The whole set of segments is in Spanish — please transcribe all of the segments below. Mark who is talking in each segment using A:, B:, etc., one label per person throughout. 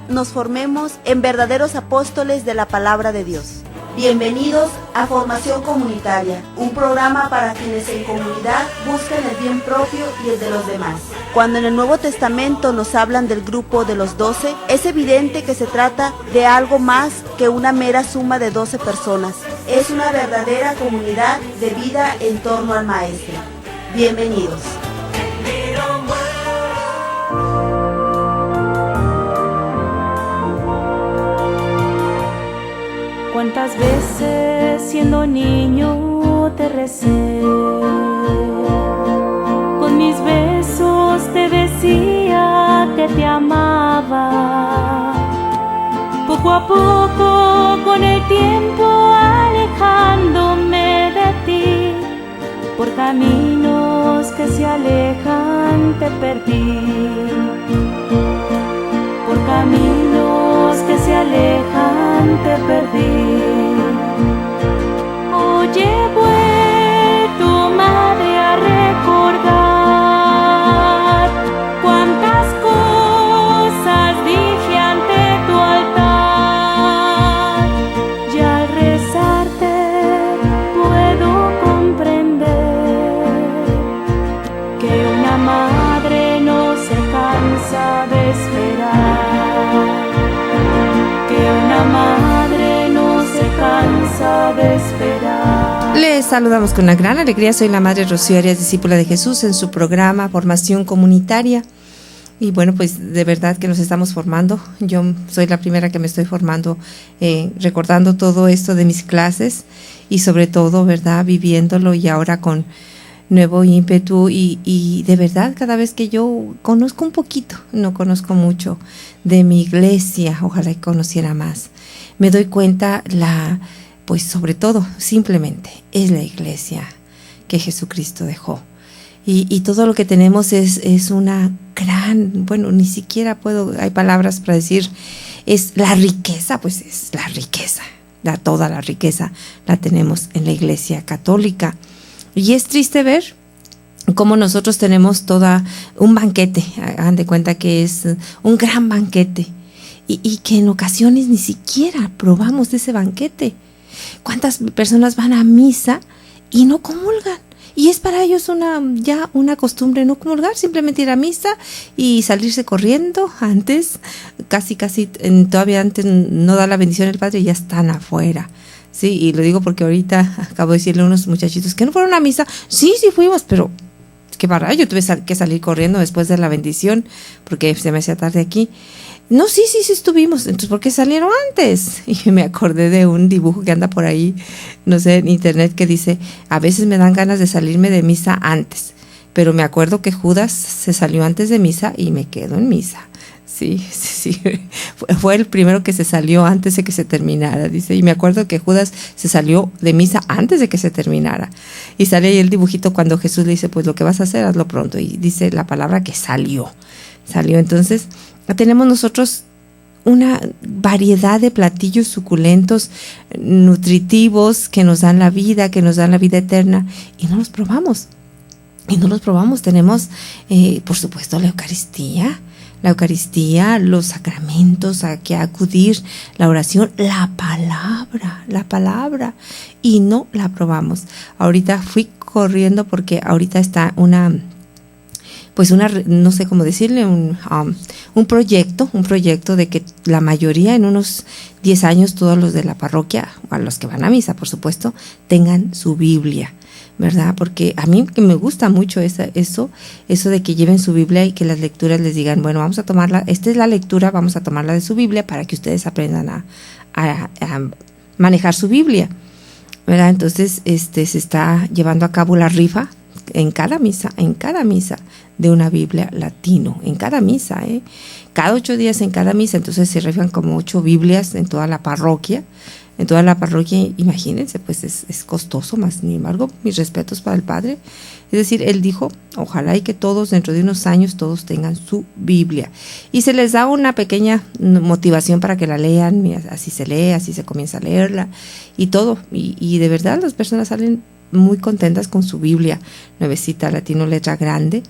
A: nos formemos en verdaderos apóstoles de la palabra de Dios. Bienvenidos a Formación Comunitaria, un programa para quienes en comunidad buscan el bien propio y el de los demás. Cuando en el Nuevo Testamento nos hablan del grupo de los 12, es evidente que se trata de algo más que una mera suma de 12 personas. Es una verdadera comunidad de vida en torno al Maestro. Bienvenidos.
B: ¿Cuántas veces siendo niño te recé? Con mis besos te decía que te amaba. Poco a poco con el tiempo alejándome de ti, por caminos que se alejan te perdí. Por caminos que se alejan te perdí. Hoy he vuelto, madre, a recordar cuántas cosas dije ante tu altar. Y al rezarte puedo comprender que una madre no se cansa de esperar. Que una madre no se cansa de esperar.
C: Les saludamos con una gran alegría. Soy la Madre Rocío Arias, discípula de Jesús, en su programa Formación Comunitaria. Y bueno, pues de verdad que nos estamos formando. Yo soy la primera que me estoy formando, recordando todo esto de mis clases y sobre todo, ¿verdad?, viviéndolo y ahora con nuevo ímpetu y de verdad cada vez que yo conozco un poquito, no conozco mucho de mi iglesia, ojalá que conociera más, me doy cuenta pues sobre todo, simplemente es la iglesia que Jesucristo dejó. Y todo lo que tenemos es una gran, bueno, ni siquiera hay palabras para decir, es la riqueza, pues es la riqueza, toda la riqueza la tenemos en la iglesia católica. Y es triste ver cómo nosotros tenemos un banquete, hagan de cuenta que es un gran banquete, y que en ocasiones ni siquiera probamos de ese banquete. ¿Cuántas personas van a misa y no comulgan? Y es para ellos ya una costumbre no comulgar, simplemente ir a misa y salirse corriendo. Antes, casi todavía antes no da la bendición el Padre y ya están afuera. Sí, y lo digo porque ahorita acabo de decirle a unos muchachitos que no fueron a misa. Sí fuimos, pero qué barra, yo tuve que salir corriendo después de la bendición porque se me hacía tarde aquí. No, sí estuvimos. Entonces, ¿por qué salieron antes? Y me acordé de un dibujo que anda por ahí, no sé, en internet, que dice, a veces me dan ganas de salirme de misa antes, pero me acuerdo que Judas se salió antes de misa y me quedo en misa. Sí. Fue el primero que se salió antes de que se terminara, dice. Y me acuerdo que Judas se salió de misa antes de que se terminara. Y sale ahí el dibujito cuando Jesús le dice, pues lo que vas a hacer, hazlo pronto. Y dice la palabra que salió. Entonces, tenemos nosotros una variedad de platillos suculentos, nutritivos, que nos dan la vida eterna. Y no los probamos. Tenemos, por supuesto, la Eucaristía, los sacramentos a que acudir, la oración, la palabra, y no la probamos. Ahorita fui corriendo porque ahorita está no sé cómo decirle, un proyecto de que la mayoría, en unos 10 años, todos los de la parroquia, a los que van a misa, por supuesto, tengan su Biblia, ¿verdad? Porque a mí que me gusta mucho eso de que lleven su Biblia y que las lecturas les digan, bueno, vamos a tomarla, esta es la lectura, vamos a tomarla de su Biblia para que ustedes aprendan a manejar su Biblia, ¿verdad? Entonces, se está llevando a cabo la rifa en cada misa de una Biblia latino, en cada misa, cada 8 días en cada misa. Entonces se rifan como 8 Biblias en toda la parroquia. Imagínense, pues es costoso, más sin embargo, mis respetos para el Padre. Es decir, él dijo, ojalá y que todos, dentro de unos años, todos tengan su Biblia. Y se les da una pequeña motivación para que la lean, así se lee, así se comienza a leerla, y todo. Y de verdad las personas salen muy contentas con su Biblia nuevecita, latino, letra grande.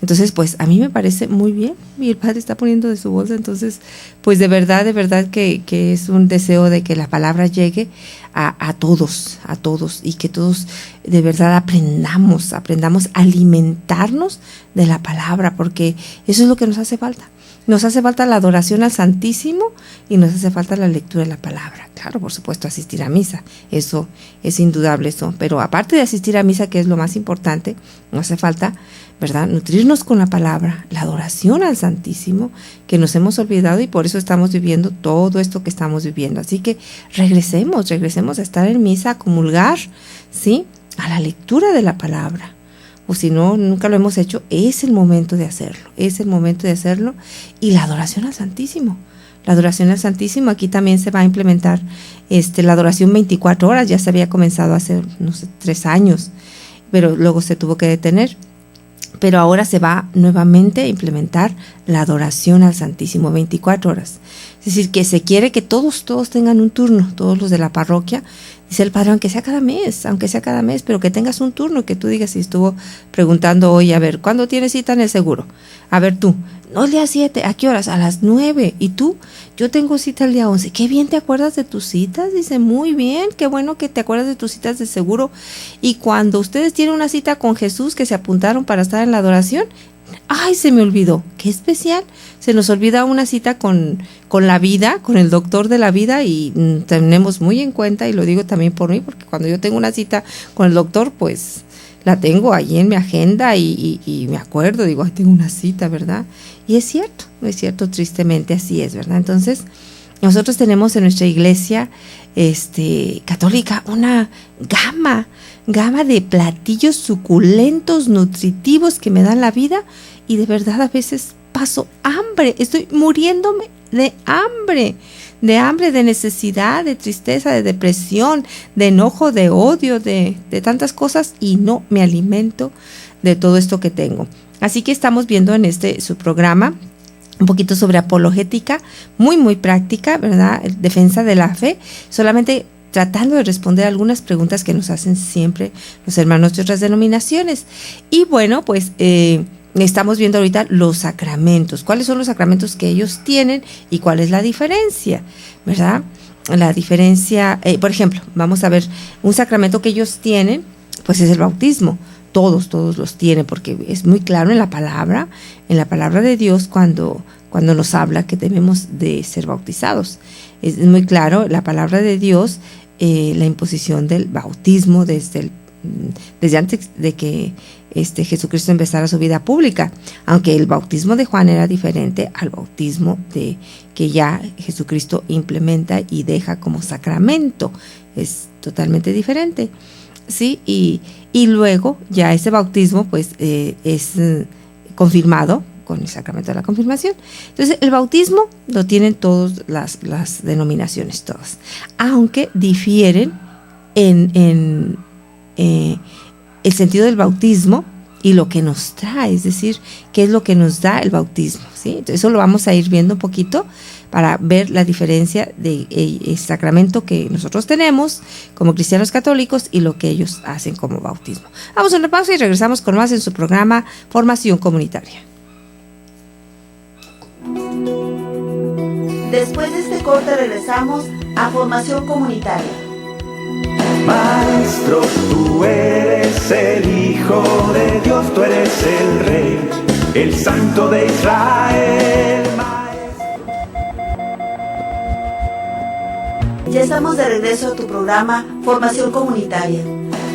C: Entonces, pues a mí me parece muy bien, y el Padre está poniendo de su bolsa, entonces, pues de verdad que es un deseo de que la palabra llegue a todos, y que todos de verdad aprendamos a alimentarnos de la palabra, porque eso es lo que nos hace falta. Nos hace falta la adoración al Santísimo y nos hace falta la lectura de la palabra. Claro, por supuesto, asistir a misa, eso es indudable eso. Pero aparte de asistir a misa, que es lo más importante, nos hace falta, ¿verdad?, nutrirnos con la palabra, la adoración al Santísimo, que nos hemos olvidado y por eso estamos viviendo todo esto que estamos viviendo. Así que regresemos a estar en misa, a comulgar, ¿sí?, a la lectura de la palabra. O si no, nunca lo hemos hecho, es el momento de hacerlo, y la adoración al Santísimo. La adoración al Santísimo, aquí también se va a implementar la adoración 24 horas, ya se había comenzado hace, 3 años, pero luego se tuvo que detener. Pero ahora se va nuevamente a implementar la adoración al Santísimo 24 horas. Es decir, que se quiere que todos tengan un turno, todos los de la parroquia. Dice el Padre, aunque sea cada mes, pero que tengas un turno, que tú digas, si estuvo preguntando hoy, a ver, ¿cuándo tienes cita en el seguro? A ver tú, no, el día 7, ¿a qué horas? A las 9. ¿Y tú? Yo tengo cita el día 11. Qué bien te acuerdas de tus citas. Dice, muy bien, qué bueno que te acuerdas de tus citas de seguro. Y cuando ustedes tienen una cita con Jesús, que se apuntaron para estar en la adoración, ¡ay, se me olvidó! ¡Qué especial! Se nos olvida una cita con la vida, con el doctor de la vida, y tenemos muy en cuenta, y lo digo también por mí, porque cuando yo tengo una cita con el doctor, pues la tengo ahí en mi agenda y me acuerdo, digo, ay, tengo una cita, ¿verdad? Y es cierto, tristemente así es, ¿verdad? Entonces, nosotros tenemos en nuestra iglesia católica una gama de platillos suculentos, nutritivos, que me dan la vida, y de verdad a veces paso hambre, estoy muriéndome de hambre, de necesidad, de tristeza, de depresión, de enojo, de odio, de tantas cosas, y no me alimento de todo esto que tengo. Así que estamos viendo en su programa un poquito sobre apologética, muy práctica, ¿verdad? Defensa de la fe, solamente tratando de responder algunas preguntas que nos hacen siempre los hermanos de otras denominaciones. Y bueno, pues estamos viendo ahorita los sacramentos, cuáles son los sacramentos que ellos tienen y cuál es la diferencia, ¿verdad? La diferencia, por ejemplo, vamos a ver, un sacramento que ellos tienen, pues es el bautismo. Todos los tienen, porque es muy claro en la palabra de Dios cuando nos habla que debemos de ser bautizados. Es muy claro la palabra de Dios, la imposición del bautismo desde antes de que Jesucristo empezara su vida pública, aunque el bautismo de Juan era diferente al bautismo que ya Jesucristo implementa y deja como sacramento, es totalmente diferente. Sí, y luego ya ese bautismo pues es confirmado con el sacramento de la confirmación. Entonces el bautismo lo tienen todas las denominaciones, todas, aunque difieren en el sentido del bautismo y lo que nos trae, es decir, qué es lo que nos da el bautismo, ¿sí? Entonces eso lo vamos a ir viendo un poquito para ver la diferencia del sacramento que nosotros tenemos como cristianos católicos y lo que ellos hacen como bautismo. Vamos a una pausa y regresamos con más en su programa Formación Comunitaria.
A: Después de este corte regresamos a Formación Comunitaria.
D: Maestro, tú eres el Hijo de Dios, tú eres el Rey, el Santo de Israel.
A: Ya estamos de regreso a tu programa Formación Comunitaria.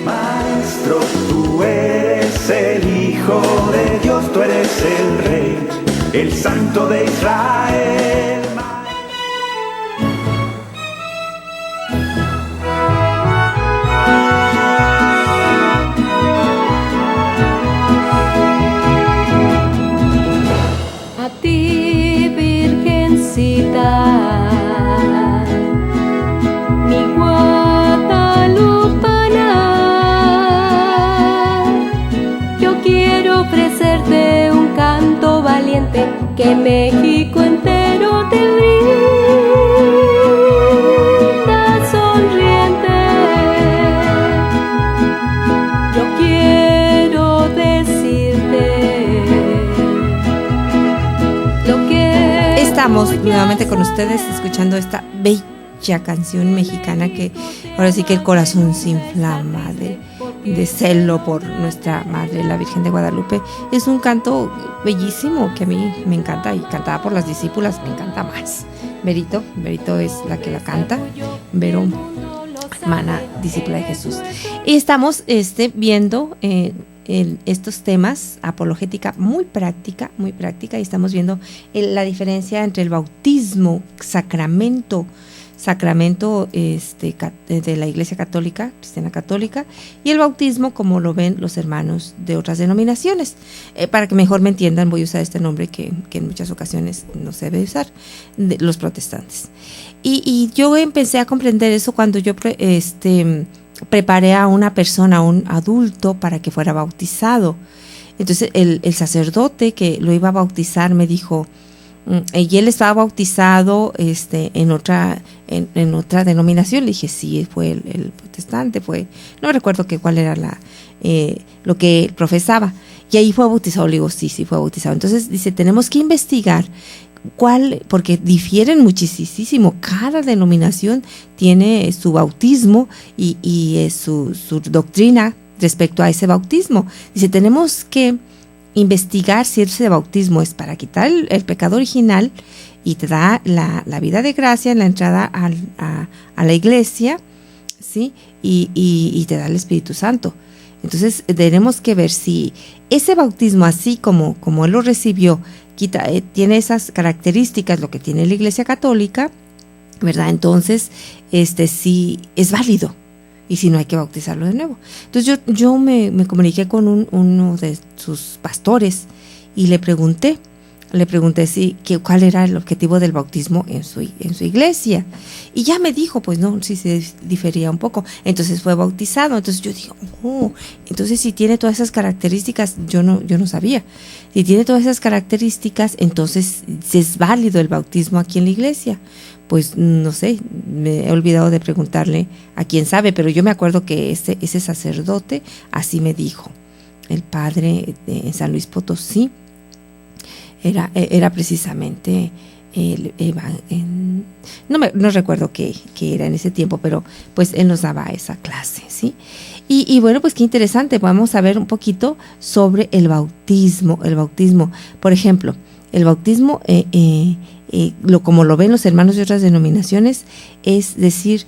D: Maestro, tú eres el Hijo de Dios, tú eres el Rey, el Santo de Israel.
B: A ti, Virgencita, mi guadalupana, yo quiero ofrecerte un canto valiente que México entero te brinda sonriente. Yo quiero decirte
C: nuevamente con ustedes escuchando esta bella canción mexicana que ahora sí que el corazón se inflama de celo por nuestra Madre, la Virgen de Guadalupe. Es un canto bellísimo que a mí me encanta, y cantada por las discípulas me encanta más. Verito es la que la canta, Vero, hermana discípula de Jesús. Y estamos viendo estos temas, apologética muy práctica, y estamos viendo la diferencia entre el bautismo, sacramento de la Iglesia Católica, Cristiana Católica, y el bautismo como lo ven los hermanos de otras denominaciones. Para que mejor me entiendan, voy a usar este nombre que en muchas ocasiones no se debe usar, los protestantes. Y yo empecé a comprender eso cuando yo preparé a una persona, a un adulto, para que fuera bautizado. Entonces el sacerdote que lo iba a bautizar me dijo, y él estaba bautizado en otra denominación. Le dije, sí, fue el protestante, no recuerdo cuál era lo que él profesaba, y ahí fue bautizado. Le digo, sí, fue bautizado. Entonces dice, tenemos que investigar porque difieren muchísimo, cada denominación tiene su bautismo y su doctrina respecto a ese bautismo. Dice, tenemos que investigar si ese bautismo es para quitar el pecado original y te da la vida de gracia en la entrada a la iglesia, ¿sí? Y te da el Espíritu Santo. Entonces tenemos que ver si ese bautismo, así como él lo recibió, tiene esas características, lo que tiene la Iglesia Católica, ¿verdad? Entonces, sí es válido, y si no, hay que bautizarlo de nuevo. Entonces yo me comuniqué con uno de sus pastores y le pregunté cuál era el objetivo del bautismo en su iglesia, y ya me dijo, pues no, sí se difería un poco. Entonces fue bautizado. Entonces yo dije, entonces si tiene todas esas características, yo no sabía. Si tiene todas esas características, entonces es válido el bautismo aquí en la iglesia. Pues no sé, me he olvidado de preguntarle a quién sabe, pero yo me acuerdo que ese sacerdote así me dijo. El padre en San Luis Potosí era precisamente no recuerdo qué era en ese tiempo, pero pues él nos daba esa clase, ¿sí? Y bueno, pues qué interesante. Vamos a ver un poquito sobre el bautismo. Por ejemplo, el bautismo, como lo ven los hermanos de otras denominaciones, es decir,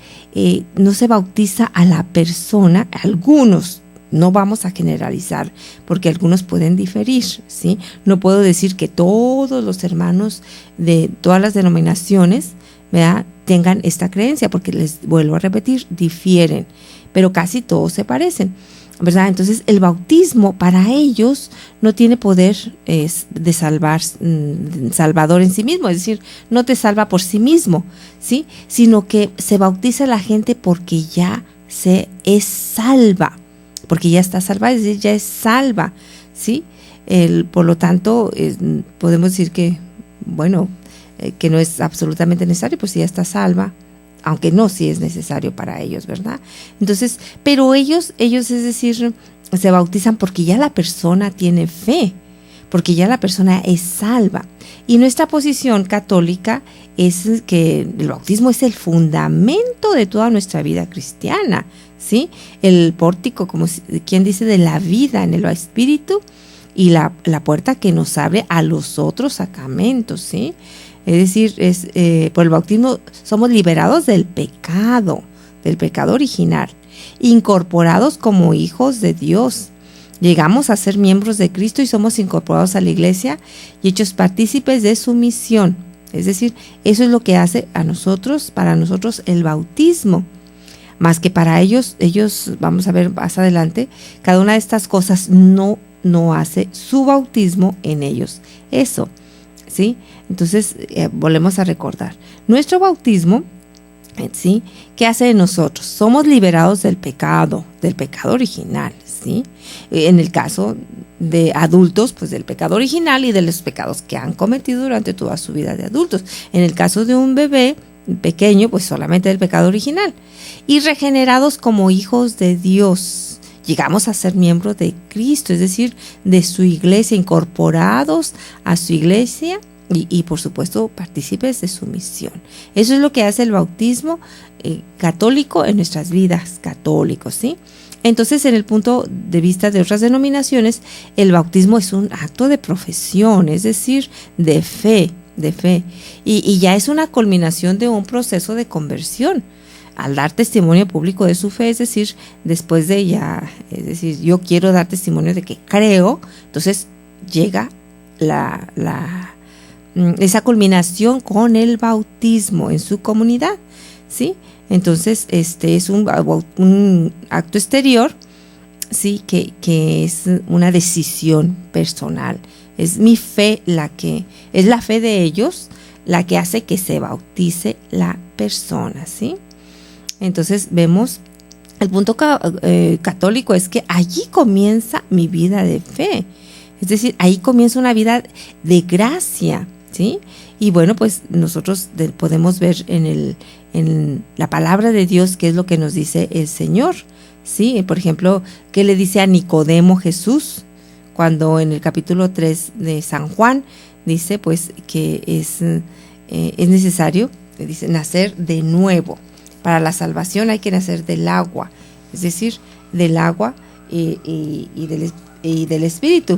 C: no se bautiza a la persona, algunos. No vamos a generalizar, porque algunos pueden diferir, ¿sí? No puedo decir que todos los hermanos de todas las denominaciones, ¿verdad?, tengan esta creencia, porque les vuelvo a repetir, difieren, pero casi todos se parecen, ¿verdad? Entonces el bautismo para ellos no tiene poder de salvador en sí mismo, es decir, no te salva por sí mismo, ¿sí? Sino que se bautiza la gente porque ya es salva. Porque ya está salva, es decir, ya es salva, ¿sí? Por lo tanto, podemos decir que, que no es absolutamente necesario, pues si ya está salva, aunque no, sí es necesario para ellos, ¿verdad? Entonces, pero ellos, es decir, se bautizan porque ya la persona tiene fe, porque ya la persona es salva. Y nuestra posición católica es que el bautismo es el fundamento de toda nuestra vida cristiana, ¿sí? El pórtico, como quien dice, de la vida en el espíritu, y la puerta que nos abre a los otros sacramentos, ¿sí? Es decir, por el bautismo somos liberados del pecado original, incorporados como hijos de Dios. Llegamos a ser miembros de Cristo y somos incorporados a la iglesia y hechos partícipes de su misión. Es decir, eso es lo que hace para nosotros el bautismo. Más que para ellos, vamos a ver más adelante, cada una de estas cosas no hace su bautismo en ellos. Eso, ¿sí? Entonces, volvemos a recordar. Nuestro bautismo, ¿sí?, ¿qué hace de nosotros? Somos liberados del pecado original, ¿sí? En el caso de adultos, pues del pecado original y de los pecados que han cometido durante toda su vida de adultos. En el caso de un bebé pequeño, pues solamente del pecado original. Y regenerados como hijos de Dios. Llegamos a ser miembros de Cristo, es decir, de su iglesia, incorporados a su iglesia y por supuesto partícipes de su misión. Eso es lo que hace el bautismo católico en nuestras vidas, católicos, ¿sí? Entonces, en el punto de vista de otras denominaciones, el bautismo es un acto de profesión, es decir, de fe, y ya es una culminación de un proceso de conversión. Al dar testimonio público de su fe, es decir, después de es decir, yo quiero dar testimonio de que creo, entonces llega esa culminación con el bautismo en su comunidad, ¿sí? Entonces, es un acto exterior, sí, que es una decisión personal. Es mi fe es la fe de ellos la que hace que se bautice la persona, ¿sí? Entonces vemos el punto católico es que allí comienza mi vida de fe, es decir, ahí comienza una vida de gracia, ¿sí? Y bueno, pues nosotros podemos ver en la palabra de Dios qué es lo que nos dice el Señor, ¿sí? Por ejemplo, ¿qué le dice a Nicodemo Jesús? Cuando en el capítulo 3 de San Juan dice pues que es necesario, dice, nacer de nuevo. Para la salvación hay que nacer del agua, es decir, del agua y del Espíritu.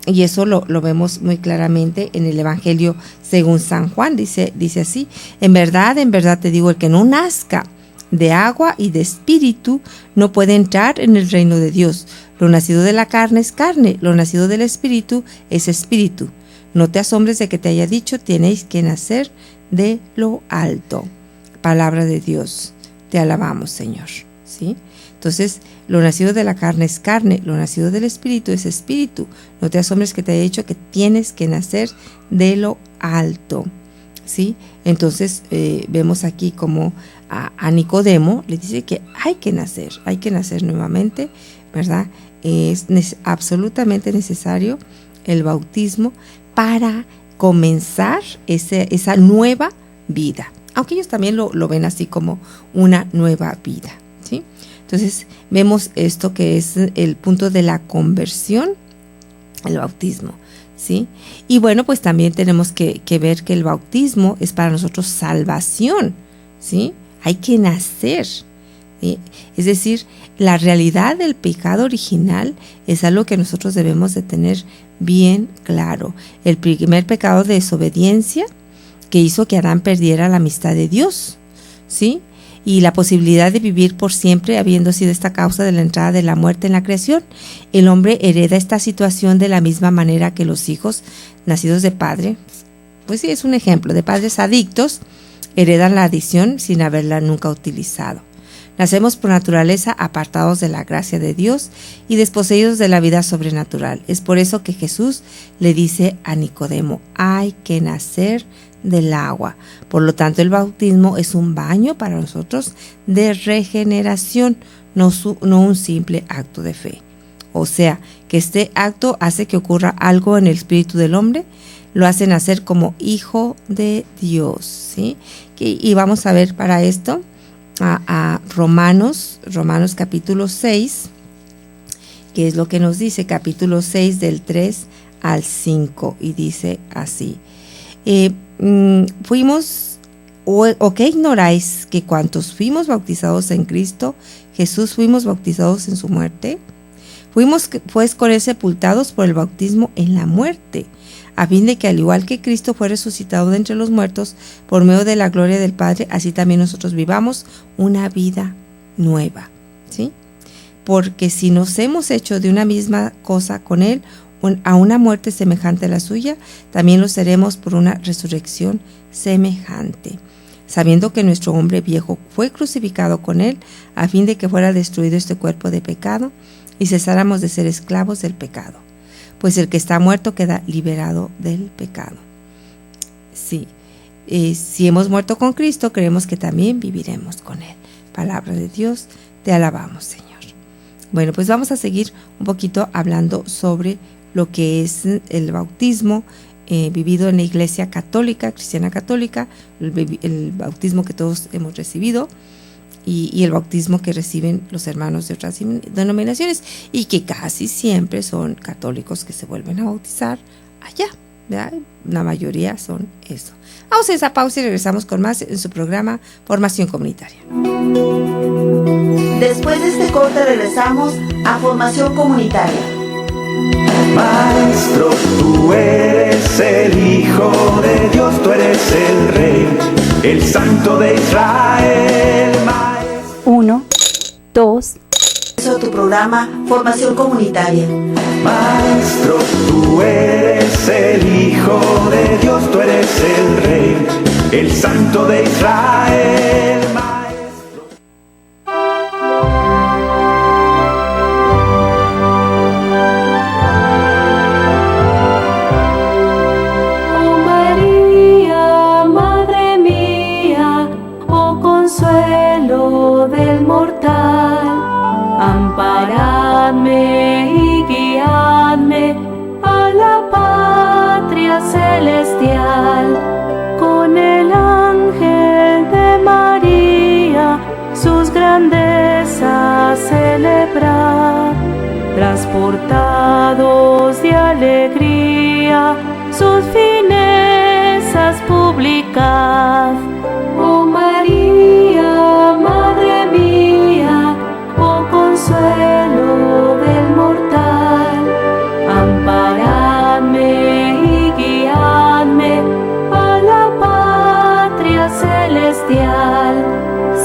C: Y eso lo vemos muy claramente en el Evangelio según San Juan. Dice así: en verdad te digo, el que no nazca de agua y de Espíritu no puede entrar en el reino de Dios. Lo nacido de la carne es carne, lo nacido del Espíritu es Espíritu. No te asombres de que te haya dicho, tenéis que nacer de lo alto. Palabra de Dios, te alabamos, Señor, ¿sí? Entonces, lo nacido de la carne es carne, lo nacido del Espíritu es Espíritu. No te asombres que te haya dicho que tienes que nacer de lo alto, ¿sí? Entonces, vemos aquí como a Nicodemo le dice que hay que nacer nuevamente, ¿verdad? Es absolutamente necesario el bautismo para comenzar esa nueva vida. Aunque ellos también lo ven así como una nueva vida, ¿sí? Entonces vemos esto que es el punto de la conversión, el bautismo, ¿sí? Y bueno, pues también tenemos que ver que el bautismo es para nosotros salvación, ¿sí? Hay que nacer, ¿sí? Es decir, la realidad del pecado original es algo que nosotros debemos de tener bien claro. El primer pecado de desobediencia que hizo que Adán perdiera la amistad de Dios, ¿sí? Y la posibilidad de vivir por siempre, habiendo sido esta causa de la entrada de la muerte en la creación. El hombre hereda esta situación de la misma manera que los hijos nacidos de padre, pues sí, es un ejemplo, de padres adictos, heredan la adicción sin haberla nunca utilizado. Nacemos por naturaleza apartados de la gracia de Dios y desposeídos de la vida sobrenatural. Es por eso que Jesús le dice a Nicodemo, hay que nacer del agua. Por lo tanto, el bautismo es un baño para nosotros de regeneración, no un simple acto de fe. O sea, que este acto hace que ocurra algo en el espíritu del hombre, lo hace nacer como hijo de Dios, ¿sí? Y vamos a ver para esto a Romanos capítulo 6, que es lo que nos dice, capítulo 6 del 3 al 5, y dice así: fuimos, o que ignoráis que cuantos fuimos bautizados en Cristo Jesús fuimos bautizados en su muerte. Fuimos pues con él sepultados por el bautismo en la muerte, a fin de que al igual que Cristo fue resucitado de entre los muertos por medio de la gloria del Padre, así también nosotros vivamos una vida nueva, ¿sí? Porque si nos hemos hecho de una misma cosa con él, a una muerte semejante a la suya, también lo seremos por una resurrección semejante, sabiendo que nuestro hombre viejo fue crucificado con él, a fin de que fuera destruido este cuerpo de pecado y cesáramos de ser esclavos del pecado. Pues el que está muerto queda liberado del pecado. Sí, si hemos muerto con Cristo, creemos que también viviremos con él. Palabra de Dios, te alabamos, Señor. Bueno, pues vamos a seguir un poquito hablando sobre lo que es el bautismo vivido en la Iglesia Católica, Cristiana Católica, el bautismo que todos hemos recibido y el bautismo que reciben los hermanos de otras denominaciones y que casi siempre son católicos que se vuelven a bautizar allá, ¿verdad? La mayoría son eso. Vamos a esa pausa y regresamos con más en su programa Formación Comunitaria.
A: Después de este corte regresamos a Formación Comunitaria.
D: Maestro, tú eres el Hijo de Dios, tú eres el Rey, el Santo de Israel. Maestro.
B: 1, 2.
A: Tu programa Formación Comunitaria.
D: Maestro, tú eres el Hijo de Dios, tú eres el Rey, el Santo de Israel. Maestro.
B: Oh María, Madre mía, oh consuelo del mortal, amparadme y guiadme a la patria celestial. Con el ángel de María sus grandezas celebrar, transportados de alegría sus finezas publicad. Oh María, Madre mía, oh consuelo del mortal, amparadme y guiadme a la patria celestial.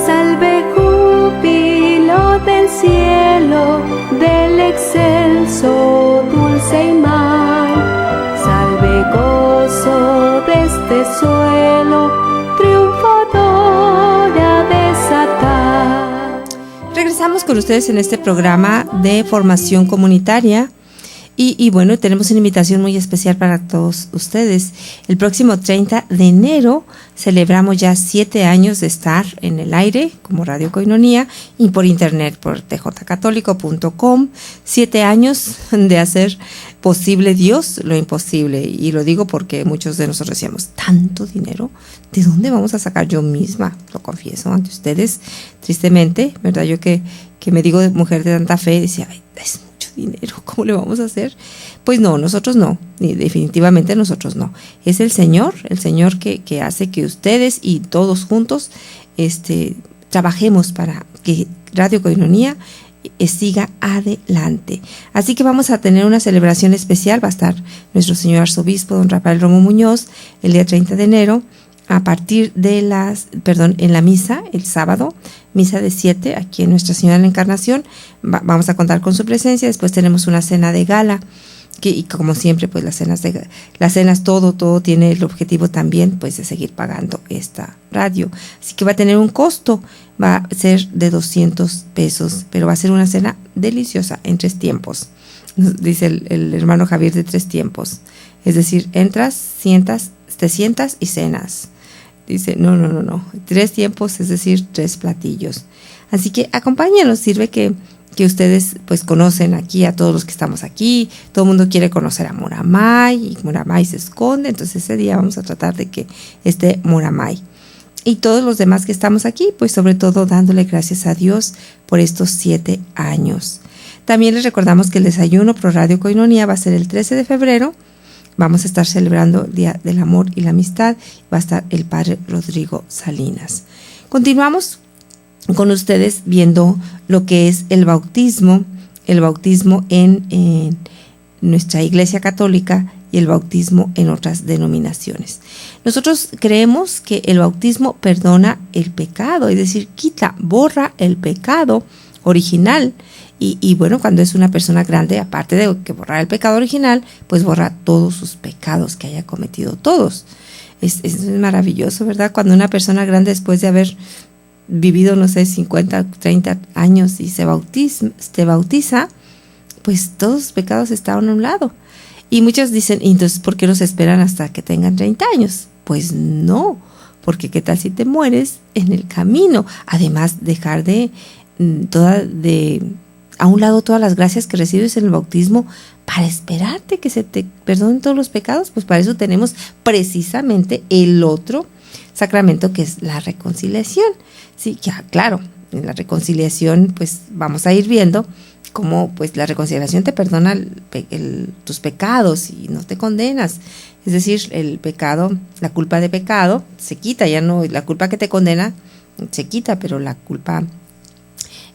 B: Salve júbilo del cielo, del excelso dulce imán, salve gozo de este suelo, triunfadora de Satán.
C: Regresamos con ustedes en este programa de Formación Comunitaria. Y bueno, tenemos una invitación muy especial para todos ustedes. El próximo 30 de enero celebramos ya 7 años de estar en el aire como Radio Koinonia y por internet por tjcatólico.com. 7 años de hacer posible Dios lo imposible. Y lo digo porque muchos de nosotros decíamos, ¿tanto dinero? ¿De dónde vamos a sacar? Yo misma, lo confieso ante ustedes, tristemente, ¿verdad? Yo que me digo de mujer de tanta fe, decía, ay, es dinero, ¿cómo le vamos a hacer? Pues no, nosotros no, definitivamente nosotros no. Es el Señor que hace que ustedes y todos juntos trabajemos para que Radio Koinonia siga adelante. Así que vamos a tener una celebración especial, va a estar nuestro señor arzobispo, don Rafael Romo Muñoz, el día 30 de enero, a partir de en la misa, el sábado, misa de 7, aquí en Nuestra Señora de la Encarnación, vamos a contar con su presencia. Después tenemos una cena de gala, y como siempre, pues las cenas, todo tiene el objetivo también, pues, de seguir pagando esta radio. Así que va a tener un costo, va a ser de 200 pesos, pero va a ser una cena deliciosa en 3 tiempos. Dice el hermano Javier, de 3 tiempos. Es decir, entras, te sientas y cenas. Dice, no, 3 tiempos, es decir, 3 platillos. Así que acompáñenos, sirve que ustedes pues conocen aquí a todos los que estamos aquí. Todo el mundo quiere conocer a Muramay y Muramay se esconde, entonces ese día vamos a tratar de que esté Muramay. Y todos los demás que estamos aquí, pues sobre todo dándole gracias a Dios por estos 7 años. También les recordamos que el desayuno pro Radio Koinonia va a ser el 13 de febrero. Vamos a estar celebrando el Día del Amor y la Amistad. Va a estar el Padre Rodrigo Salinas. Continuamos con ustedes viendo lo que es el bautismo en nuestra Iglesia Católica y el bautismo en otras denominaciones. Nosotros creemos que el bautismo perdona el pecado, es decir, borra el pecado original. Y bueno, cuando es una persona grande, aparte de que borrar el pecado original, pues borra todos sus pecados que haya cometido, todos. Es maravilloso, ¿verdad? Cuando una persona grande, después de haber vivido, 50, 30 años y se bautiza, pues todos los pecados están a un lado. Y muchos dicen, entonces, ¿por qué los esperan hasta que tengan 30 años? Pues no, porque ¿qué tal si te mueres en el camino? Además, dejar a un lado todas las gracias que recibes en el bautismo para esperarte que se te perdonen todos los pecados, pues para eso tenemos precisamente el otro sacramento, que es la reconciliación. Sí, ya, claro, en la reconciliación pues vamos a ir viendo cómo pues la reconciliación te perdona tus pecados y no te condenas. Es decir, el pecado, la culpa de pecado se quita, ya no, la culpa que te condena se quita, pero la culpa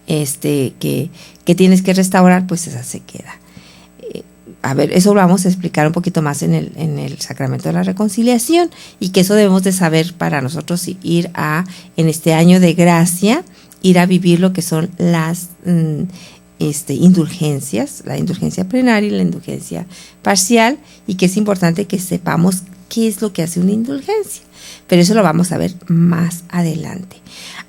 C: que tienes que restaurar, pues esa se queda. A ver, eso lo vamos a explicar un poquito más en el sacramento de la reconciliación, y que eso debemos de saber para nosotros ir en este año de gracia, ir a vivir lo que son las indulgencias, la indulgencia plenaria y la indulgencia parcial, y que es importante que sepamos qué es lo que hace una indulgencia, pero eso lo vamos a ver más adelante.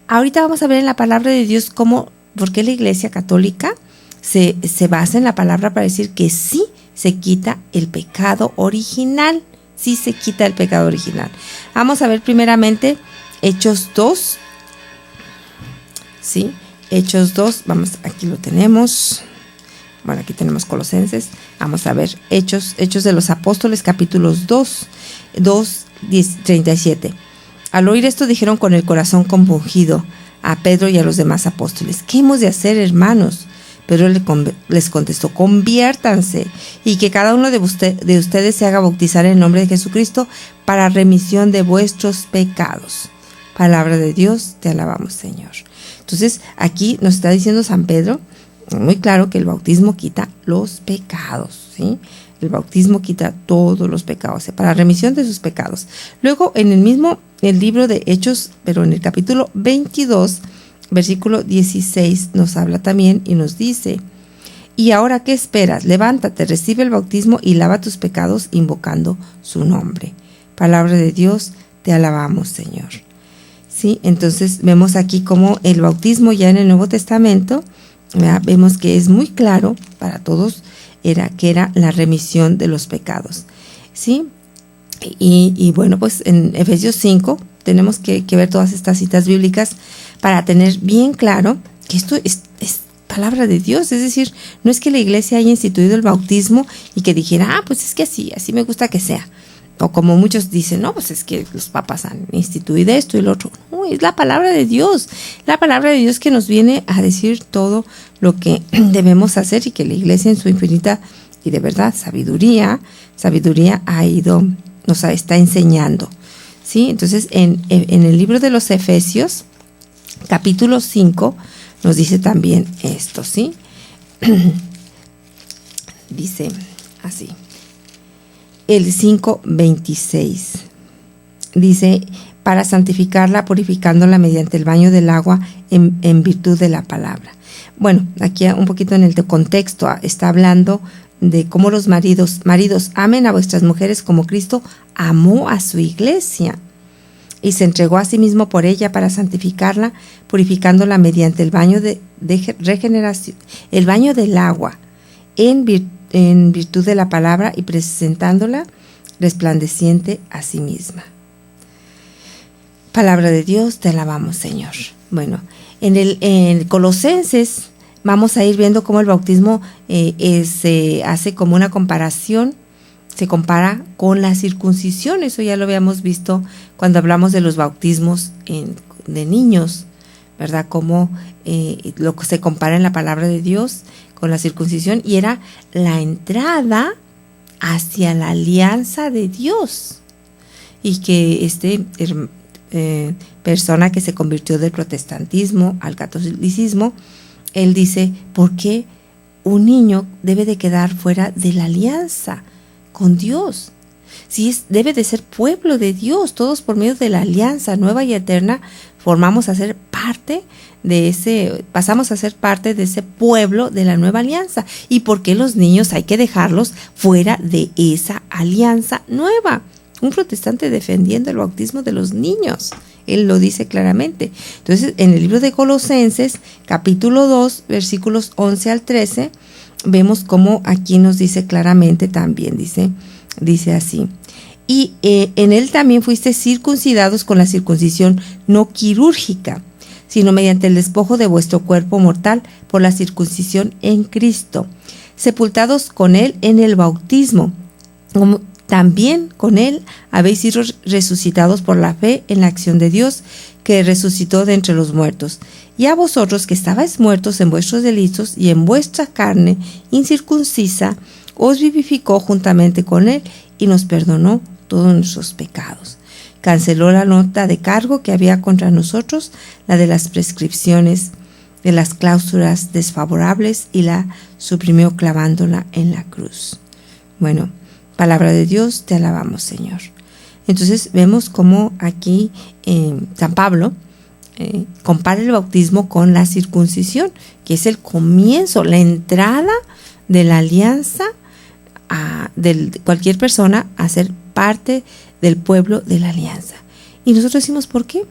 C: Ahorita vamos a ver en la palabra de Dios por qué la Iglesia Católica se basa en la palabra para decir que sí se quita el pecado original, sí se quita el pecado original. Vamos a ver primeramente Hechos 2, ¿sí? Hechos 2, aquí lo tenemos. Bueno, aquí tenemos Colosenses. Vamos a ver Hechos de los Apóstoles, capítulos 2, 37. Al oír esto dijeron con el corazón compungido a Pedro y a los demás apóstoles: ¿qué hemos de hacer, hermanos? Pedro les contestó: conviértanse y que cada uno de ustedes se haga bautizar en el nombre de Jesucristo para remisión de vuestros pecados. Palabra de Dios, te alabamos, Señor. Entonces, aquí nos está diciendo San Pedro muy claro que el bautismo quita los pecados, ¿sí? El bautismo quita todos los pecados, para remisión de sus pecados. Luego, en el libro de Hechos, pero en el capítulo 22, versículo 16, nos habla también y nos dice: y ahora, ¿qué esperas? Levántate, recibe el bautismo y lava tus pecados invocando su nombre. Palabra de Dios, te alabamos, Señor. Sí, entonces vemos aquí como el bautismo ya en el Nuevo Testamento, ¿verdad? Vemos que es muy claro para todos que era la remisión de los pecados, ¿sí? Y bueno, pues en Efesios 5 tenemos que ver todas estas citas bíblicas para tener bien claro que esto es palabra de Dios. Es decir, no es que la Iglesia haya instituido el bautismo y que dijera, pues es que así me gusta que sea. O como muchos dicen, no, pues es que los papas han instituido esto y lo otro. No, es la palabra de Dios. La palabra de Dios que nos viene a decir todo lo que debemos hacer, y que la Iglesia en su infinita y de verdad sabiduría está enseñando. ¿Sí? Entonces, en el libro de los Efesios, capítulo 5, nos dice también esto, ¿sí? Dice así. El 5:26 dice: para santificarla, purificándola mediante el baño del agua en virtud de la palabra. Bueno, aquí un poquito en el contexto está hablando de cómo los maridos amen a vuestras mujeres como Cristo amó a su iglesia y se entregó a sí mismo por ella para santificarla, purificándola mediante el baño de regeneración, el baño del agua en virtud de la palabra, y presentándola resplandeciente a sí misma. Palabra de Dios, te alabamos, Señor. Bueno, en Colosenses vamos a ir viendo cómo el bautismo se hace como una comparación, se compara con la circuncisión. Eso ya lo habíamos visto cuando hablamos de los bautismos de niños, ¿verdad? Cómo lo que se compara en la palabra de Dios con la circuncisión, y era la entrada hacia la alianza de Dios. Y que persona que se convirtió del protestantismo al catolicismo, él dice: ¿por qué un niño debe de quedar fuera de la alianza con Dios? Si debe de ser pueblo de Dios, todos por medio de la alianza nueva y eterna pasamos a ser parte de ese pueblo de la nueva alianza. ¿Y por qué los niños hay que dejarlos fuera de esa alianza nueva? Un protestante defendiendo el bautismo de los niños, él lo dice claramente. Entonces, en el libro de Colosenses, capítulo 2, versículos 11 al 13, vemos cómo aquí nos dice claramente también, dice así: y en él también fuiste circuncidados con la circuncisión no quirúrgica, sino mediante el despojo de vuestro cuerpo mortal por la circuncisión en Cristo, sepultados con él en el bautismo, también con él habéis sido resucitados por la fe en la acción de Dios, que resucitó de entre los muertos, y a vosotros que estabais muertos en vuestros delitos y en vuestra carne incircuncisa, os vivificó juntamente con él y nos perdonó todos nuestros pecados. Canceló la nota de cargo que había contra nosotros, la de las prescripciones, de las cláusulas desfavorables, y la suprimió clavándola en la cruz. Bueno, palabra de Dios, te alabamos, Señor. Entonces vemos cómo aquí San Pablo compara el bautismo con la circuncisión, que es el comienzo, la entrada de la alianza de cualquier persona a ser parte del pueblo de la alianza. Y nosotros decimos, ¿por qué?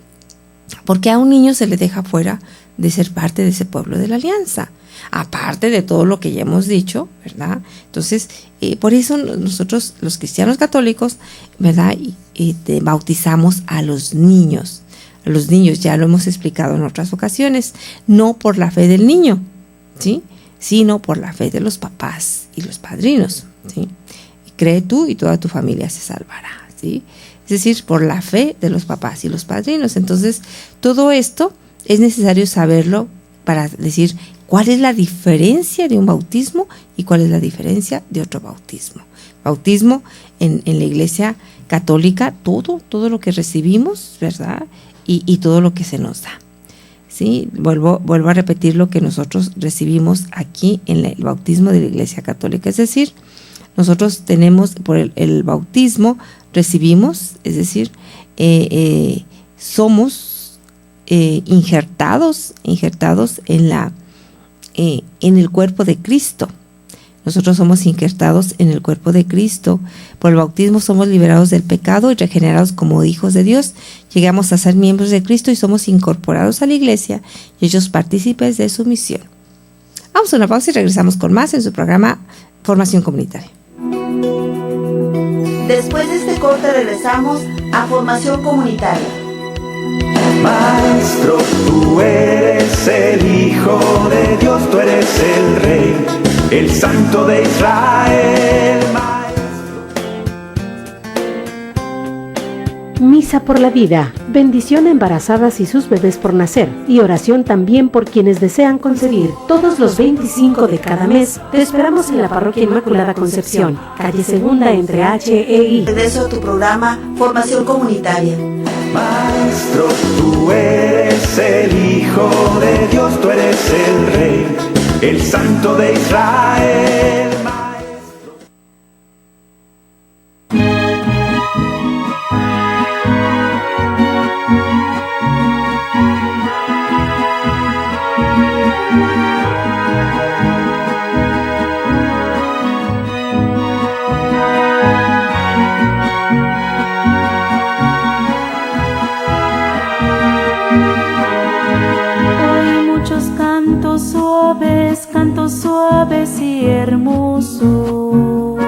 C: Porque a un niño se le deja fuera de ser parte de ese pueblo de la alianza, aparte de todo lo que ya hemos dicho, ¿verdad? Entonces, por eso nosotros, los cristianos católicos, ¿verdad? Bautizamos a los niños. A los niños, ya lo hemos explicado en otras ocasiones, no por la fe del niño, ¿sí?, sino por la fe de los papás y los padrinos, ¿sí? Y cree tú y toda tu familia se salvará, ¿sí? Es decir, por la fe de los papás y los padrinos. Entonces, todo esto es necesario saberlo para decir cuál es la diferencia de un bautismo y cuál es la diferencia de otro bautismo. Bautismo en la Iglesia Católica, todo lo que recibimos, ¿verdad? Y todo lo que se nos da. ¿Sí? Vuelvo a repetir lo que nosotros recibimos aquí en el bautismo de la Iglesia Católica. Es decir, nosotros tenemos por el bautismo, recibimos, es decir, somos injertados en el cuerpo de Cristo. Nosotros somos injertados en el cuerpo de Cristo. Por el bautismo somos liberados del pecado y regenerados como hijos de Dios. Llegamos a ser miembros de Cristo y somos incorporados a la Iglesia y ellos partícipes de su misión. Vamos a una pausa y regresamos con más en su programa Formación Comunitaria.
A: Después de este corte regresamos a Formación Comunitaria.
D: Maestro, tú eres el Hijo de Dios, tú eres el Rey, el Santo de Israel.
E: Misa por la vida, bendición a embarazadas y sus bebés por nacer, y oración también por quienes desean concebir. Todos los 25 de cada mes te esperamos en la Parroquia Inmaculada Concepción, calle Segunda entre H e I.
A: Regreso a tu programa Formación Comunitaria.
D: Maestro, tú eres el Hijo de Dios, tú eres el Rey, el Santo de Israel.
F: Cantos suaves y hermosos.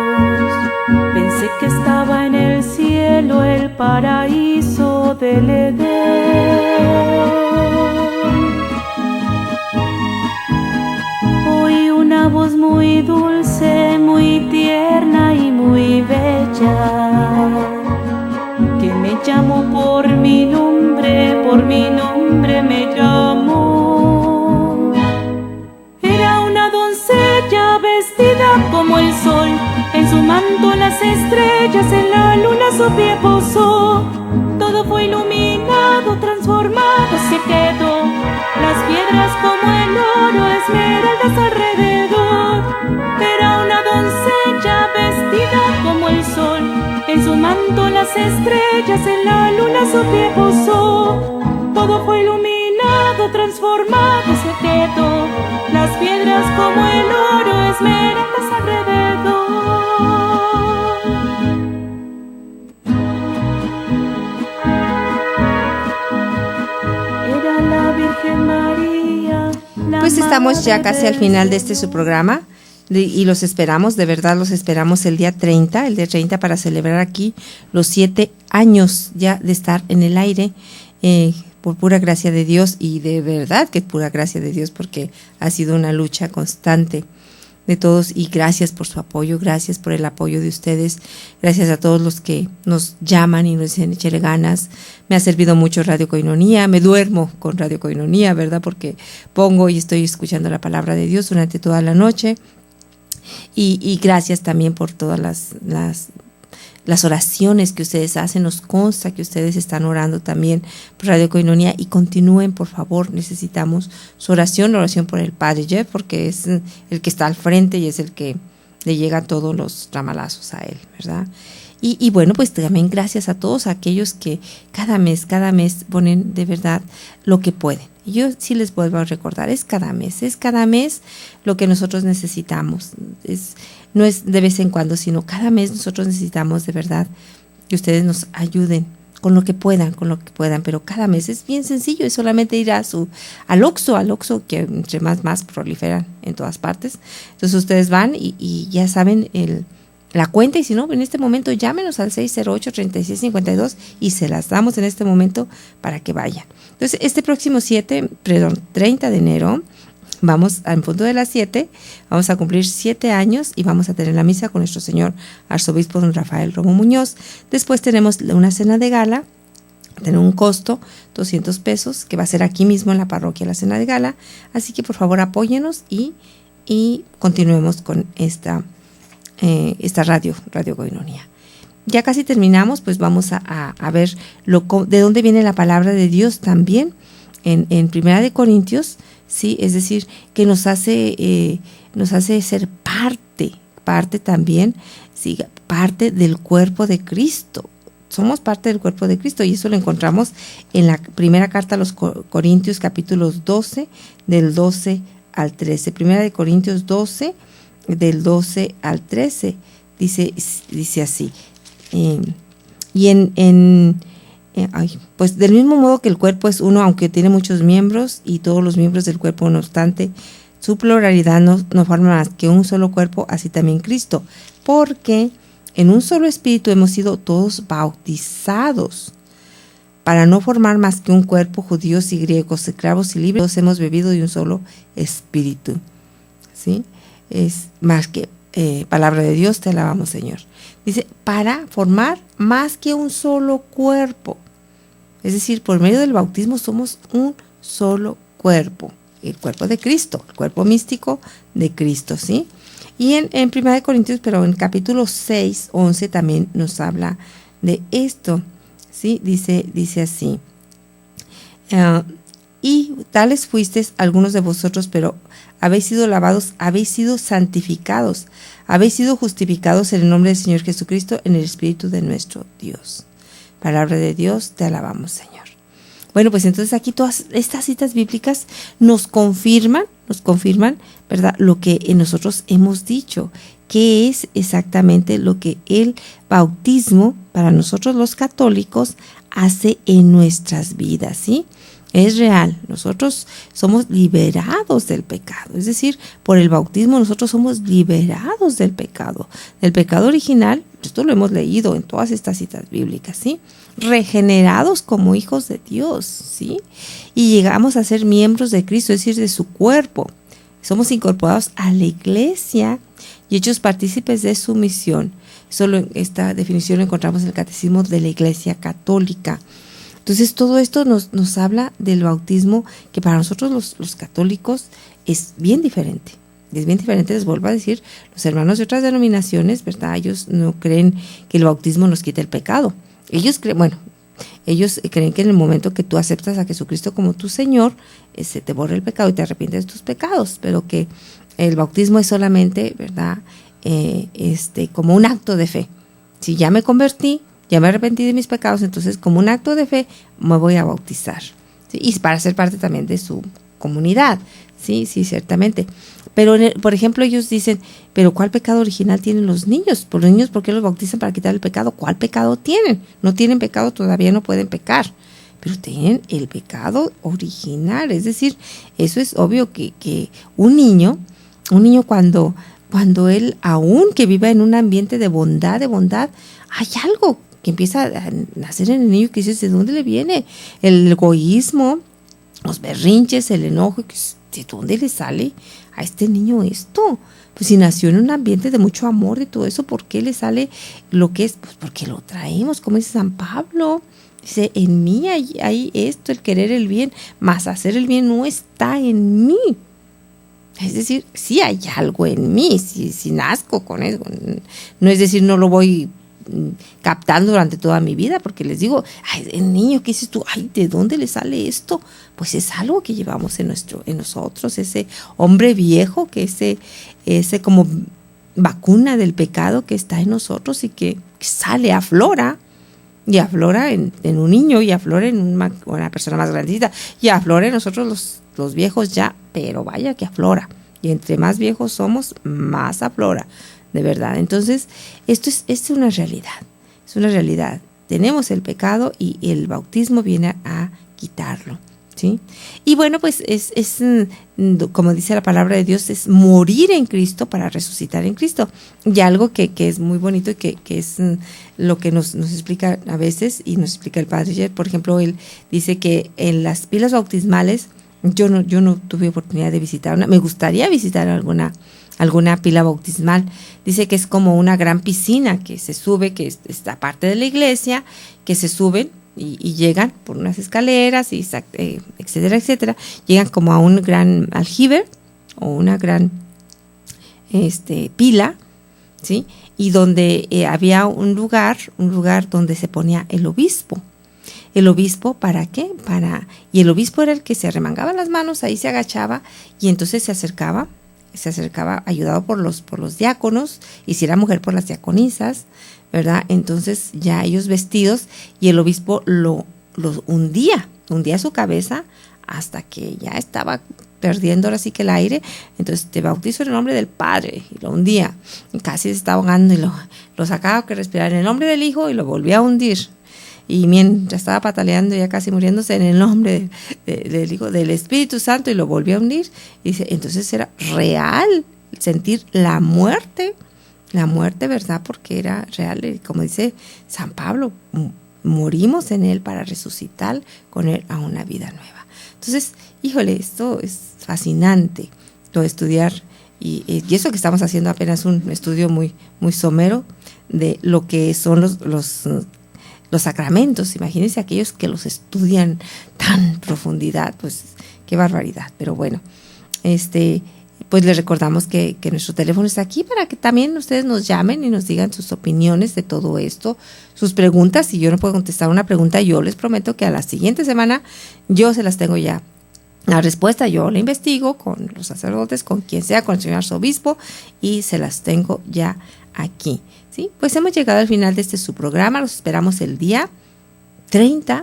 F: Pensé que estaba en el cielo, el paraíso del Edén. Oí una voz muy dulce, muy tierna y muy bella, que me llamó por mi nombre me llamó. Era una doncella vestida como el sol, en su manto las estrellas, en la luna su pie posó. Todo fue iluminado, transformado se quedó, las piedras como el oro, esmeraldas alrededor. Era una doncella vestida como el sol, en su manto las estrellas, en la luna su pie posó. Todo fue iluminado, transformado se quedó, las piedras como el oro, esmeraldas alrededor. Era la Virgen María.
C: Pues estamos ya casi al final de su programa y los esperamos, de verdad los esperamos el día 30 para celebrar aquí los 7 años ya de estar en el aire, por pura gracia de Dios, y de verdad que es pura gracia de Dios porque ha sido una lucha constante de todos, y gracias por su apoyo, gracias por el apoyo de ustedes, gracias a todos los que nos llaman y nos dicen échale ganas. Me ha servido mucho Radio Koinonia, me duermo con Radio Koinonia, ¿verdad? Porque pongo y estoy escuchando la palabra de Dios durante toda la noche, y gracias también por todas las oraciones que ustedes hacen. Nos consta que ustedes están orando también por Radio Koinonia, y continúen, por favor. Necesitamos su oración, la oración por el Padre Jeff, porque es el que está al frente y es el que le llegan todos los ramalazos a él, ¿verdad? Y bueno, pues también gracias a todos aquellos que cada mes ponen de verdad lo que pueden. Y yo sí les vuelvo a recordar, es cada mes lo que nosotros necesitamos. No es de vez en cuando, sino cada mes nosotros necesitamos de verdad que ustedes nos ayuden con lo que puedan, pero cada mes es bien sencillo, es solamente ir al Oxxo, que entre más proliferan en todas partes. Entonces ustedes van y ya saben la cuenta, y si no, en este momento llámenos al 608-3652 y se las damos en este momento para que vayan. Entonces, este próximo 30 de enero, vamos al punto de las 7, vamos a cumplir 7 años y vamos a tener la misa con nuestro señor arzobispo don Rafael Romo Muñoz. Después tenemos una cena de gala, tiene un costo, $200, que va a ser aquí mismo en la parroquia la cena de gala. Así que por favor apóyenos y continuemos con esta Radio Koinonia. Ya casi terminamos, pues vamos a ver de dónde viene la palabra de Dios también en Primera de Corintios, sí, es decir, que nos hace ser parte también, sí, parte del cuerpo de Cristo. Somos parte del cuerpo de Cristo, y eso lo encontramos en la primera carta a los Corintios, capítulos 12, del 12 al 13. Primera de Corintios 12, del 12 al 13, dice así. Pues del mismo modo que el cuerpo es uno, aunque tiene muchos miembros, y todos los miembros del cuerpo, no obstante, su pluralidad no forma más que un solo cuerpo, así también Cristo. Porque en un solo espíritu hemos sido todos bautizados, para no formar más que un cuerpo, judíos y griegos, esclavos y libres. Todos hemos bebido de un solo espíritu. ¿Sí? Es más que palabra de Dios, te alabamos, Señor. Dice, para formar más que un solo cuerpo. Es decir, por medio del bautismo somos un solo cuerpo. El cuerpo de Cristo, el cuerpo místico de Cristo, ¿sí? Y en 1 Corintios, pero en capítulo 6, 11 también nos habla de esto, ¿sí? Dice así. Y tales fuisteis algunos de vosotros, pero habéis sido lavados, habéis sido santificados, habéis sido justificados en el nombre del Señor Jesucristo, en el Espíritu de nuestro Dios. Palabra de Dios, te alabamos, Señor. Bueno, pues entonces aquí todas estas citas bíblicas nos confirman, ¿verdad?, lo que nosotros hemos dicho, que es exactamente lo que el bautismo para nosotros los católicos hace en nuestras vidas, ¿sí? Es real, nosotros somos liberados del pecado, es decir, por el bautismo nosotros somos liberados del pecado original. Esto lo hemos leído en todas estas citas bíblicas, ¿sí? Regenerados como hijos de Dios, ¿sí? Y llegamos a ser miembros de Cristo, es decir, de su cuerpo. Somos incorporados a la iglesia y hechos partícipes de su misión. Solo esta definición lo encontramos en el Catecismo de la Iglesia Católica. Entonces todo esto nos habla del bautismo, que para nosotros los católicos es bien diferente. Es bien diferente, les vuelvo a decir, los hermanos de otras denominaciones, ¿verdad? Ellos no creen que el bautismo nos quite el pecado. Ellos creen que en el momento que tú aceptas a Jesucristo como tu Señor, se te borra el pecado y te arrepientes de tus pecados, pero que el bautismo es solamente, ¿verdad?, como un acto de fe. Si ya me convertí, ya me arrepentí de mis pecados, entonces como un acto de fe me voy a bautizar, ¿sí? Y para ser parte también de su comunidad, sí, ciertamente. Pero, por ejemplo, ellos dicen, ¿pero cuál pecado original tienen los niños? Por los niños, ¿por qué los bautizan para quitar el pecado? ¿Cuál pecado tienen? No tienen pecado, todavía no pueden pecar, pero tienen el pecado original. Es decir, eso es obvio que un niño cuando él, aún que viva en un ambiente de bondad, hay algo que empieza a nacer en el niño que dices, ¿de dónde le viene? El egoísmo, los berrinches, el enojo, ¿de dónde le sale a este niño esto? Pues si nació en un ambiente de mucho amor, de todo eso, ¿por qué le sale lo que es? Pues porque lo traemos, como dice San Pablo. Dice, en mí hay esto, el querer el bien, mas hacer el bien no está en mí. Es decir, sí hay algo en mí, si nazco con eso. No es decir, no lo voy captando durante toda mi vida, porque les digo, ay, el niño, ¿qué dices tú? Ay, ¿de dónde le sale esto? Pues es algo que llevamos en nosotros, ese hombre viejo, que ese como vacuna del pecado que está en nosotros y que sale, aflora. Y aflora en un niño, y aflora en una persona más grandecita, y aflora en nosotros los viejos ya, pero vaya que aflora. Y entre más viejos somos, más aflora, de verdad. Entonces, esto es una realidad, es una realidad. Tenemos el pecado y el bautismo viene a quitarlo, ¿sí? Y bueno, pues es como dice la palabra de Dios, es morir en Cristo para resucitar en Cristo. Y algo que es muy bonito y que es lo que nos explica a veces, y nos explica el Padre ayer. Por ejemplo, él dice que en las pilas bautismales, yo no tuve oportunidad de visitar una, me gustaría visitar alguna pila bautismal. Dice que es como una gran piscina que se sube, que está parte de la iglesia, que se suben y llegan por unas escaleras, y etcétera, etcétera. Llegan como a un gran aljibe o una gran pila, ¿sí? Y donde había un lugar donde se ponía el obispo. ¿El obispo para qué? Y el obispo era el que se arremangaba las manos, ahí se agachaba, y entonces se acercaba ayudado por los diáconos, y si era mujer por las diaconisas, ¿verdad? Entonces ya ellos vestidos, y el obispo los hundía su cabeza hasta que ya estaba perdiendo ahora sí que el aire. Entonces, te bautizo en el nombre del Padre, y lo hundía, y casi se estaba ahogando, y lo sacaba que respirar en el nombre del Hijo, y lo volvía a hundir. Y mientras estaba pataleando, ya casi muriéndose, en el nombre del Hijo, del Espíritu Santo, y lo volvió a hundir. Y dice, entonces era real sentir la muerte, ¿verdad? Porque era real, como dice San Pablo, morimos en Él para resucitar con Él a una vida nueva. Entonces, híjole, esto es fascinante, lo de estudiar, y eso que estamos haciendo apenas un estudio muy, muy somero de lo que son los sacramentos. Imagínense aquellos que los estudian tan profundidad, pues qué barbaridad. Pero bueno, pues les recordamos que nuestro teléfono está aquí para que también ustedes nos llamen y nos digan sus opiniones de todo esto, sus preguntas. Si yo no puedo contestar una pregunta, yo les prometo que a la siguiente semana yo se las tengo ya. La respuesta yo la investigo con los sacerdotes, con quien sea, con el señor arzobispo, y se las tengo ya aquí. ¿Sí? Pues hemos llegado al final de su programa. Los esperamos el día 30,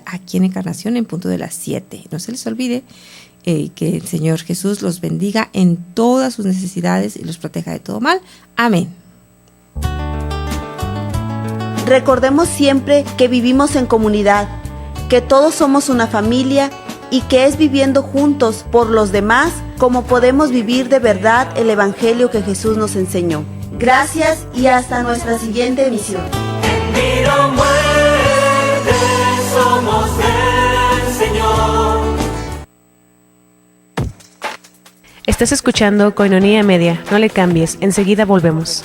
C: aquí en Encarnación, en punto de las 7. No se les olvide que el Señor Jesús los bendiga en todas sus necesidades y los proteja de todo mal. Amén.
A: Recordemos siempre que vivimos en comunidad, que todos somos una familia, y que es viviendo juntos por los demás como podemos vivir de verdad el Evangelio que Jesús nos enseñó. Gracias y hasta nuestra siguiente emisión.
G: En vida o muerte somos del Señor.
E: Estás escuchando Koinonia Media. No le cambies, enseguida volvemos.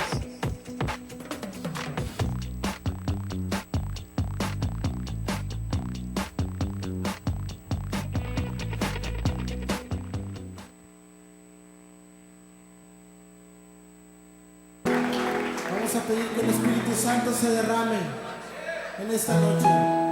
H: Vamos a pedir que el Espíritu Santo se derrame en esta noche.